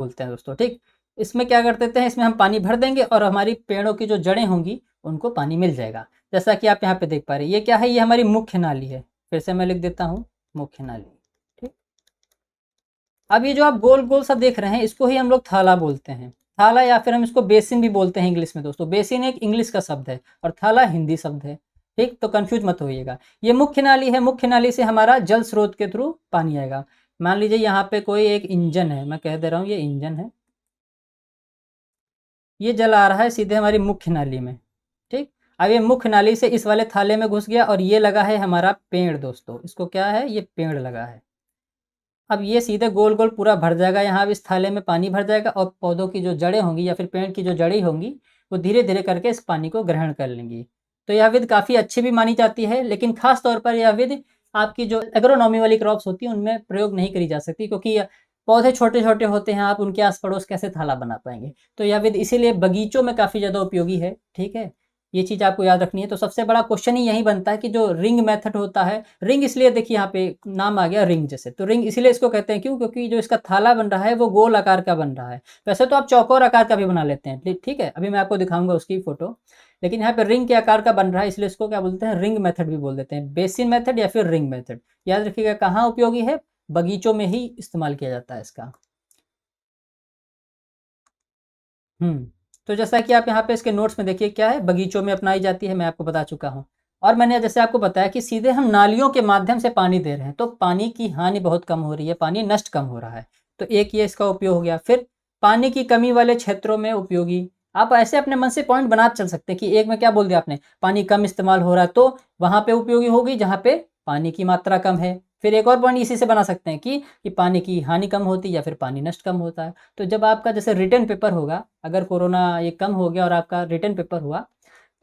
बोलते हैं दोस्तों, ठीक। इसमें क्या कर देते हैं, इसमें हम पानी भर देंगे और हमारी पेड़ों की जो जड़ें होंगी उनको पानी मिल जाएगा। जैसा कि आप यहाँ पे देख पा रहे हैं, ये क्या है, ये हमारी मुख्य नाली है। फिर से मैं लिख देता हूँ, मुख्य नाली, ठीक। अब ये जो आप गोल गोल सा देख रहे हैं, इसको ही हम लोग थाला बोलते हैं। थाला या फिर हम इसको बेसिन भी बोलते हैं इंग्लिश में दोस्तों। बेसिन एक इंग्लिश का शब्द है और थाला हिंदी शब्द है, ठीक। तो कंफ्यूज मत होइएगा। ये मुख्य नाली है, मुख्य नाली से हमारा जल स्रोत के थ्रू पानी आएगा। मान लीजिए यहाँ पे कोई एक इंजन है, मैं कह दे रहा हूँ ये इंजन है, ये जल आ रहा है सीधे हमारी मुख्य नाली में, ठीक। अब ये मुख्य नाली से इस वाले थाले में घुस गया और ये लगा है हमारा पेड़ दोस्तों। इसको क्या है, ये पेड़ लगा है। अब ये सीधे गोल गोल पूरा भर जाएगा, यहाँ अब इस थाले में पानी भर जाएगा और पौधों की जो जड़ें होंगी या फिर पेड़ की जो जड़ें होंगी वो धीरे धीरे करके इस पानी को ग्रहण कर लेंगी। तो यह विधि काफ़ी अच्छी भी मानी जाती है, लेकिन खास तौर पर यह विधि आपकी जो एग्रोनॉमी वाली क्रॉप्स होती हैं उनमें प्रयोग नहीं करी जा सकती, क्योंकि पौधे छोटे छोटे होते हैं, आप उनके आस पड़ोस कैसे थाला बना पाएंगे। तो यह विधि इसीलिए बगीचों में काफ़ी ज़्यादा उपयोगी है, ठीक है। ये चीज़ आपको याद रखनी है। तो सबसे बड़ा क्वेश्चन ही यही बनता है कि जो रिंग मेथड होता है, रिंग इसलिए देखिए यहाँ पे नाम आ गया रिंग जैसे, तो रिंग इसीलिए इसको कहते हैं, क्यों, क्योंकि जो इसका थाला बन रहा है वो गोल आकार का बन रहा है। वैसे तो आप चौकोर आकार का भी बना लेते हैं, ठीक है, अभी मैं आपको दिखाऊंगा उसकी फोटो। लेकिन यहाँ पे रिंग के आकार का बन रहा है, इसलिए इसको क्या बोलते हैं, रिंग मेथड भी बोल देते हैं, बेसिन मेथड या फिर रिंग मेथड। याद रखिएगा कहाँ उपयोगी है, बगीचों में ही इस्तेमाल किया जाता है इसका। तो जैसा कि आप यहाँ पे इसके नोट्स में देखिए क्या है, बगीचों में अपनाई जाती है, मैं आपको बता चुका हूँ। और मैंने जैसे आपको बताया कि सीधे हम नालियों के माध्यम से पानी दे रहे हैं, तो पानी की हानि बहुत कम हो रही है, पानी नष्ट कम हो रहा है। तो एक ये इसका उपयोग हो गया। फिर पानी की कमी वाले क्षेत्रों में उपयोगी। आप ऐसे अपने मन से पॉइंट बना चल सकते हैं कि एक में क्या बोल दिया आपने, पानी कम इस्तेमाल हो रहा है, तो वहाँ पे उपयोगी होगी जहाँ पे पानी की मात्रा कम है। फिर एक और पॉइंट इसी से बना सकते हैं कि पानी की हानि कम होती है या फिर पानी नष्ट कम होता है। तो जब आपका जैसे रिटन पेपर होगा, अगर कोरोना ये कम हो गया और आपका रिटन पेपर हुआ,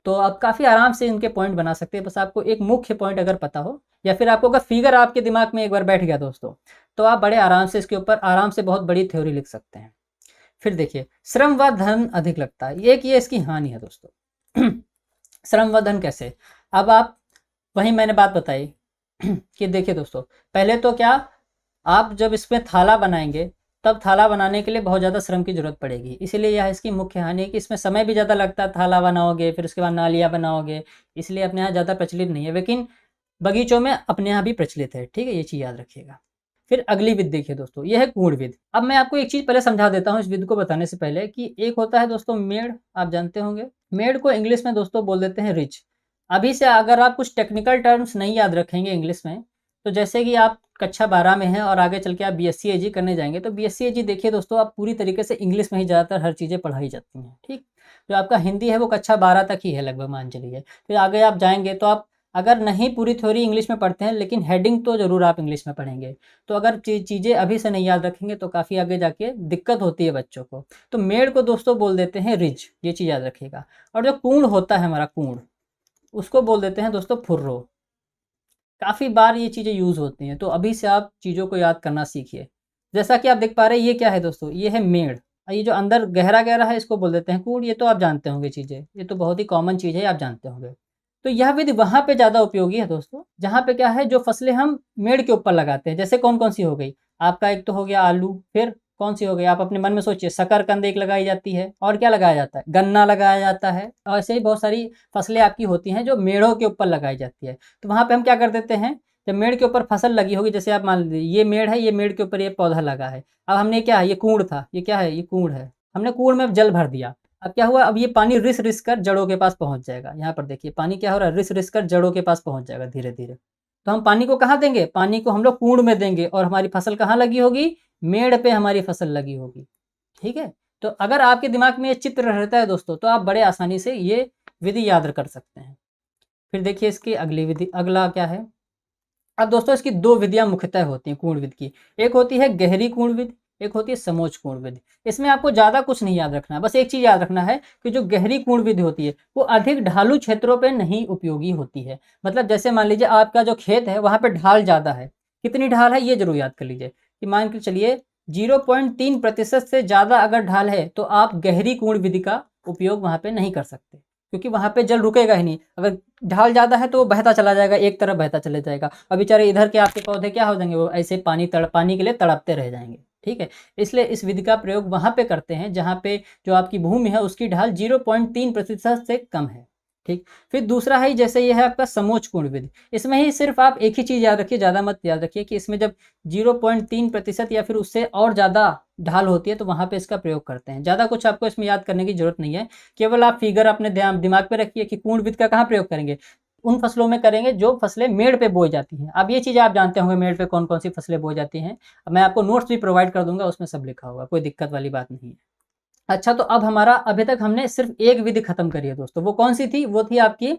तो आप काफ़ी आराम से इनके पॉइंट बना सकते हैं। बस आपको एक मुख्य पॉइंट अगर पता हो, या फिर आपको अगर फिगर आपके दिमाग में एक बार बैठ गया दोस्तों, तो आप बड़े आराम से इसके ऊपर आराम से बहुत बड़ी थ्योरी लिख सकते हैं। फिर देखिए, श्रम व धन अधिक लगता है, एक ये इसकी हानि है दोस्तों। श्रम व धन कैसे, अब आप वही मैंने बात बताई कि देखिए दोस्तों, पहले तो क्या, आप जब इसमें थाला बनाएंगे तब थाला बनाने के लिए बहुत ज़्यादा श्रम की ज़रूरत पड़ेगी, इसीलिए यह इसकी मुख्य हानि है कि इसमें समय भी ज़्यादा लगता है। थाला बनाओगे फिर उसके बाद नालियाँ बनाओगे, इसलिए अपने यहाँ ज़्यादा प्रचलित नहीं है, लेकिन बगीचों में अपने यहाँ भी प्रचलित है, ठीक है, ये चीज़ याद रखिएगा। फिर अगली विधि देखिए दोस्तों, यह है कूण विधि। अब मैं आपको एक चीज़ पहले समझा देता हूँ इस विधि को बताने से पहले, कि एक होता है दोस्तों मेड़, आप जानते होंगे। मेड़ को इंग्लिश में दोस्तों बोल देते हैं रिच। अभी से अगर आप कुछ टेक्निकल टर्म्स नहीं याद रखेंगे इंग्लिश में, तो जैसे कि आप कक्षा 12 में हैं और आगे चल के आप बीएससी एजी करने जाएंगे, तो बीएससी एजी देखिए दोस्तों, आप पूरी तरीके से इंग्लिश में ही ज़्यादातर हर चीज़ें पढ़ाई जाती हैं, ठीक। जो आपका हिंदी है वो कक्षा 12 तक ही है लगभग, मान चलिए। फिर आगे आप जाएंगे तो आप अगर नहीं पूरी थ्योरी इंग्लिश में पढ़ते हैं, लेकिन हेडिंग तो ज़रूर आप इंग्लिश में पढ़ेंगे। तो अगर चीज़ें अभी से नहीं याद रखेंगे तो काफ़ी आगे जाके दिक्कत होती है बच्चों को। तो मेड़ को दोस्तों बोल देते हैं रिज, ये चीज़ याद रखिएगा। और जो कूण होता है हमारा कूण, उसको बोल देते हैं दोस्तों फुर्रो। काफ़ी बार ये चीज़ें यूज़ होती हैं, तो अभी से आप चीज़ों को याद करना सीखिए। जैसा कि आप देख पा रहे हैं, ये क्या है दोस्तों, ये है मेड़, और ये जो अंदर गहरा गहरा है इसको बोल देते हैं कूड़। ये तो आप जानते होंगे चीज़ें, ये तो बहुत ही कॉमन चीज़ है, आप जानते होंगे। तो यह विधि वहाँ पे ज़्यादा उपयोगी है दोस्तों, जहाँ पे क्या है, जो फसलें हम मेड़ के ऊपर लगाते हैं। जैसे कौन कौन सी हो गई आपका, एक तो हो गया आलू, फिर कौन सी हो गई, आप अपने मन में सोचिए, शकरकंद एक लगाई जाती है, और क्या लगाया जाता है, गन्ना लगाया जाता है, और ऐसे ही बहुत सारी फसलें आपकी होती हैं जो मेड़ों के ऊपर लगाई जाती है। तो वहाँ पे हम क्या कर देते हैं, जब मेड़ के ऊपर फसल लगी होगी, जैसे आप मान लीजिए ये मेड़ है, ये मेड़ के ऊपर ये पौधा लगा है। अब हमने क्या है, ये कूड़ था, ये क्या है, ये कूड़ है, हमने कूड़ में जल भर दिया। अब क्या हुआ, अब ये पानी रिस रिस कर जड़ों के पास पहुंच जाएगा। यहाँ पर देखिए पानी क्या हो रहा है, रिस रिस कर जड़ों के पास पहुंच जाएगा धीरे धीरे। तो हम पानी को कहाँ देंगे, पानी को हम लोग कूड़ में देंगे, और हमारी फसल कहाँ लगी होगी, मेड़ पे हमारी फसल लगी होगी, ठीक है। तो अगर आपके दिमाग में ये चित्र रहता है दोस्तों, तो आप बड़े आसानी से ये विधि याद कर सकते हैं। फिर देखिए इसकी अगली विधि, अगला क्या है। अब दोस्तों इसकी दो विधियां मुख्यतः होती हैं कूण विधि की, एक होती है गहरी कूण विधि, एक होती है समोच्च कूण विधि। इसमें आपको ज़्यादा कुछ नहीं याद रखना है, बस एक चीज़ याद रखना है कि जो गहरी कूण विधि होती है वो अधिक ढालू क्षेत्रों पर नहीं उपयोगी होती है। मतलब जैसे मान लीजिए आपका जो खेत है वहाँ पर ढाल ज़्यादा है, कितनी ढाल है ये जरूर याद कर लीजिए, कि मान के चलिए 0.3% से ज़्यादा अगर ढाल है तो आप गहरी कूण विधि का उपयोग वहाँ पर नहीं कर सकते, क्योंकि वहाँ पे जल रुकेगा ही नहीं। अगर ढाल ज़्यादा है तो वो बहता चला जाएगा, एक तरफ बहता चला जाएगा, और बेचारे इधर के आपके पौधे क्या हो जाएंगे, वो ऐसे पानी के लिए तड़पते रह जाएंगे, ठीक है। इसलिए इस विधि का प्रयोग वहाँ पे करते हैं जहाँ पे जो आपकी भूमि है उसकी ढाल 0.3% से कम है, ठीक। फिर दूसरा है जैसे ये है आपका समोच्च कोण विधि। इसमें ही सिर्फ आप एक ही चीज़ याद रखिए, ज़्यादा मत याद रखिए, कि इसमें जब 0.3% या फिर उससे और ज़्यादा ढाल होती है तो वहाँ पे इसका प्रयोग करते हैं। ज़्यादा कुछ आपको इसमें याद करने की जरूरत नहीं है, केवल आप फिगर अपने दिमाग में रखिए कि कोण विधि का कहाँ प्रयोग करेंगे, उन फसलों में करेंगे जो फसलें मेड़ पे बोई जाती हैं। अब ये चीज़ें आप जानते होंगे मेड़ पे कौन कौन सी फसलें बोई जाती हैं। मैं आपको नोट्स भी प्रोवाइड कर दूंगा, उसमें सब लिखा होगा, कोई दिक्कत वाली बात नहीं है। अच्छा, तो अब हमारा अभी तक हमने सिर्फ एक विधि खत्म करी है दोस्तों, वो कौन सी थी, वो थी आपकी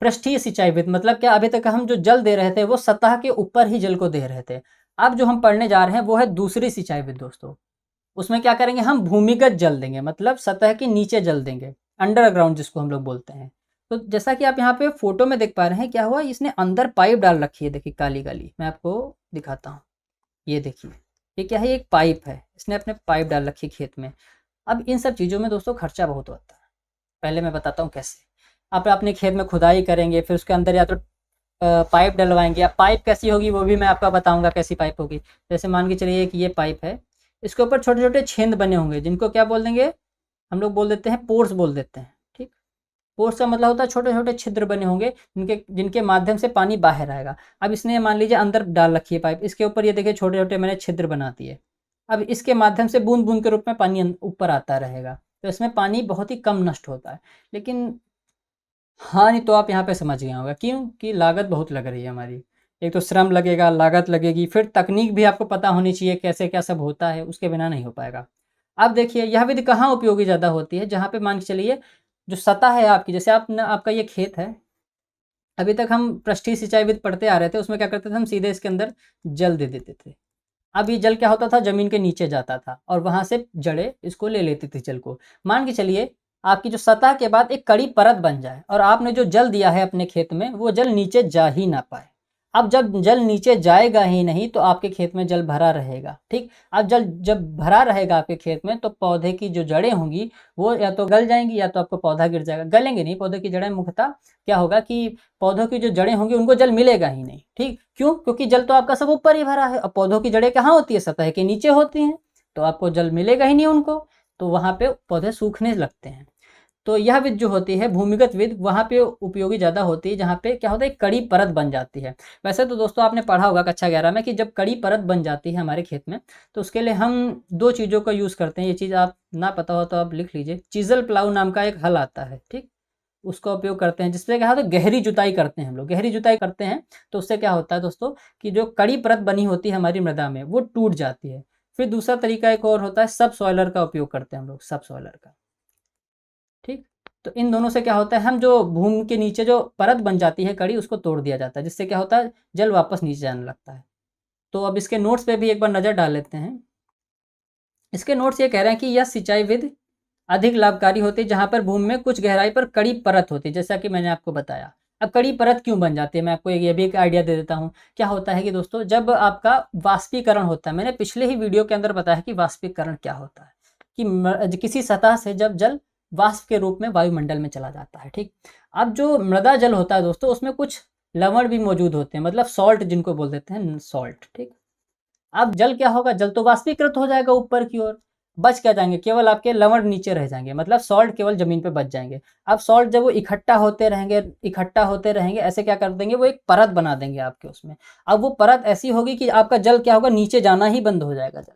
पृष्ठीय सिंचाई विधि। मतलब क्या, अभी तक हम जो जल दे रहे थे वो सतह के ऊपर ही जल को दे रहे थे। अब जो हम पढ़ने जा रहे हैं वो है दूसरी सिंचाई विधि दोस्तों। उसमें क्या करेंगे, हम भूमिगत जल देंगे, मतलब सतह के नीचे जल देंगे, अंडरग्राउंड जिसको हम लोग बोलते हैं। तो जैसा कि आप यहाँ पे फोटो में देख पा रहे हैं, क्या हुआ, इसने अंदर पाइप डाल रखी है, देखिए काली काली, मैं आपको दिखाता हूँ। ये देखिए, ये क्या है, एक पाइप है, इसने अपने पाइप डाल रखी है खेत में। अब इन सब चीज़ों में दोस्तों खर्चा बहुत होता है। पहले मैं बताता हूँ कैसे। आप अपने खेत में खुदाई करेंगे, फिर उसके अंदर या तो पाइप डलवाएंगे, या पाइप कैसी होगी वो भी मैं आपको बताऊंगा कैसी पाइप होगी। जैसे मान के चलिए कि ये पाइप है, इसके ऊपर छोटे छोटे छेद बने होंगे, जिनको क्या बोल देंगे, हम लोग बोल देते हैं पोर्स बोल देते हैं, ठीक। पोर्स का मतलब होता है छोटे छोटे छिद्र बने होंगे जिनके जिनके माध्यम से पानी बाहर आएगा। अब इसने मान लीजिए अंदर डाल रखी है पाइप, इसके ऊपर ये देखिए छोटे छोटे मैंने छिद्र बना दिए। अब इसके माध्यम से बूंद बूंद के रूप में पानी ऊपर आता रहेगा, तो इसमें पानी बहुत ही कम नष्ट होता है। लेकिन हानि तो आप यहाँ पे समझ गए होंगे, क्यों, कि लागत बहुत लग रही है हमारी। एक तो श्रम लगेगा, लागत लगेगी, फिर तकनीक भी आपको पता होनी चाहिए कैसे क्या सब होता है, उसके बिना नहीं हो पाएगा। अब देखिए यह विधि कहाँ उपयोगी ज़्यादा होती है, जहाँ पे मान के चलिए जो सतह है आपकी, जैसे आपका ये खेत है, अभी तक हम पृष्ठीय सिंचाई विधि पढ़ते आ रहे थे, उसमें क्या करते थे, हम सीधे इसके अंदर जल दे देते थे। अब ये जल क्या होता था, जमीन के नीचे जाता था और वहां से जड़ें इसको ले लेती थी जल को। मान के चलिए आपकी जो सतह के बाद एक कड़ी परत बन जाए और आपने जो जल दिया है अपने खेत में वो जल नीचे जा ही ना पाए। अब जब जल नीचे जाएगा ही नहीं तो आपके खेत में जल भरा रहेगा, ठीक। अब जल जब भरा रहेगा आपके खेत में तो पौधे की जो जड़ें होंगी वो या तो गल जाएंगी या तो आपको पौधा गिर जाएगा। गलेंगे नहीं, पौधे की जड़ें मुख्यतः क्या होगा कि पौधों की जो जड़ें होंगी उनको जल मिलेगा ही नहीं, ठीक। क्यों, क्योंकि जल तो आपका सब ऊपर ही भरा है। अब पौधों की जड़ें कहाँ होती है, सतह के नीचे होती हैं, तो आपको जल मिलेगा ही नहीं उनको, तो वहां पे पौधे सूखने लगते हैं। तो यह विधि जो होती है भूमिगत विधि, वहां पे उपयोगी ज्यादा होती है, जहाँ पे क्या होता है, कड़ी परत बन जाती है। वैसे तो दोस्तों आपने पढ़ा होगा कक्षा 11 में कि जब कड़ी परत बन जाती है हमारे खेत में, तो उसके लिए हम दो चीज़ों का यूज़ करते हैं। ये चीज़ आप ना पता हो तो आप लिख लीजिए, चीजल प्लाऊ नाम का एक हल आता है, ठीक। उसका उपयोग करते हैं, जिससे क्या होता है, गहरी जुताई करते हैं हम लोग, गहरी जुताई करते हैं तो उससे क्या होता है दोस्तों, कि जो कड़ी परत बनी होती है हमारी मृदा में वो टूट जाती है। फिर दूसरा तरीका एक और होता है, सब सॉइलर का उपयोग करते हैं हम लोग, सब सॉइलर का, ठीक। तो इन दोनों से क्या होता है, हम जो भूमि के नीचे जो परत बन जाती है कड़ी, उसको तोड़ दिया जाता है, जिससे क्या होता है, जल वापस नीचे जाने लगता है। तो अब इसके नोट्स पे भी एक बार नज़र डाल लेते हैं। इसके नोट्स ये कह रहे हैं कि यह सिंचाई विधि अधिक लाभकारी होती है जहां पर भूमि में कुछ गहराई पर कड़ी परत होती है, जैसा कि मैंने आपको बताया। अब कड़ी परत क्यों बन जाती है, मैं आपको ये भी एक आइडिया दे देता हूँ। क्या होता है कि दोस्तों जब आपका वाष्पीकरण होता है, मैंने पिछले ही वीडियो के अंदर बताया कि वाष्पीकरण क्या होता है, कि किसी सतह से जब जल वाष्प के रूप में वायुमंडल में चला जाता है, ठीक। अब जो मृदा जल होता है दोस्तों, उसमें कुछ लवण भी मौजूद होते हैं, मतलब सॉल्ट जिनको बोल देते हैं, सॉल्ट, ठीक। अब जल क्या होगा, जल तो वाष्पीकृत हो जाएगा ऊपर की ओर, बच क्या जाएंगे, केवल आपके लवण नीचे रह जाएंगे, मतलब सॉल्ट केवल जमीन पे बच जाएंगे। अब सॉल्ट जब वो इकट्ठा होते रहेंगे, ऐसे क्या कर देंगे, वो एक परत बना देंगे आपके उसमें। अब वो परत ऐसी होगी कि आपका जल क्या होगा, नीचे जाना ही बंद हो जाएगा जल।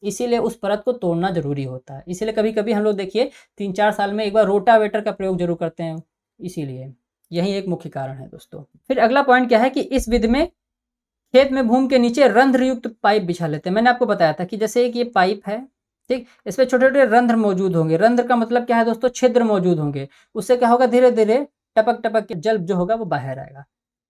इसीलिए उस परत को तोड़ना जरूरी होता है। इसीलिए कभी कभी हम लोग देखिए 3-4 साल में एक बार रोटावेटर का प्रयोग जरूर करते हैं, इसीलिए यही एक मुख्य कारण है दोस्तों। फिर अगला पॉइंट क्या है कि इस विधि में खेत में भूमि के नीचे रंध्र युक्त पाइप बिछा लेते हैं। मैंने आपको बताया था कि जैसे एक ये पाइप है, ठीक, इसमें छोटे छोटे रंध्र मौजूद होंगे। रंध्र का मतलब क्या है दोस्तों, छिद्र मौजूद होंगे। उससे क्या होगा, धीरे धीरे टपक टपक के जल जो होगा वो बाहर आएगा।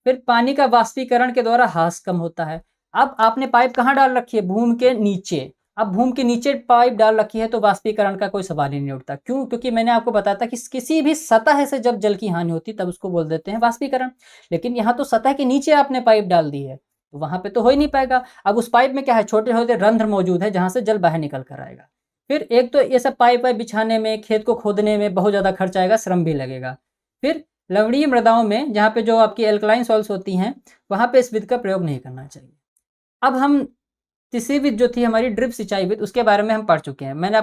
फिर पानी का वाष्पीकरण के द्वारा ह्रास कम होता है। अब आपने पाइप कहाँ डाल रखी है, भूमि के नीचे। अब भूमि के नीचे पाइप डाल रखी है तो वाष्पीकरण का कोई सवाल ही नहीं उठता। क्यों, क्योंकि मैंने आपको बताया था कि किसी भी सतह से जब जल की हानि होती तब उसको बोल देते हैं वाष्पीकरण। लेकिन यहाँ तो सतह के नीचे आपने पाइप डाल दी है, तो वहां पे तो हो ही नहीं पाएगा। अब उस पाइप में क्या है, छोटे छोटे रंध्र मौजूद है जहां से जल बाहर निकल कर आएगा। फिर एक तो ये सब पाइप वाइप बिछाने में, खेत को खोदने में बहुत ज्यादा खर्च आएगा, श्रम भी लगेगा। फिर लवणीय मृदाओं में जहाँ पे जो आपकी एल्कलाइन सॉल्ट्स होती हैं, वहां पे इस विधि का प्रयोग नहीं करना चाहिए। अब हम तीसरी विधि जो थी हमारी ड्रिप सिंचाई विधि, उसके बारे में हम पढ़ चुके हैं। मैंने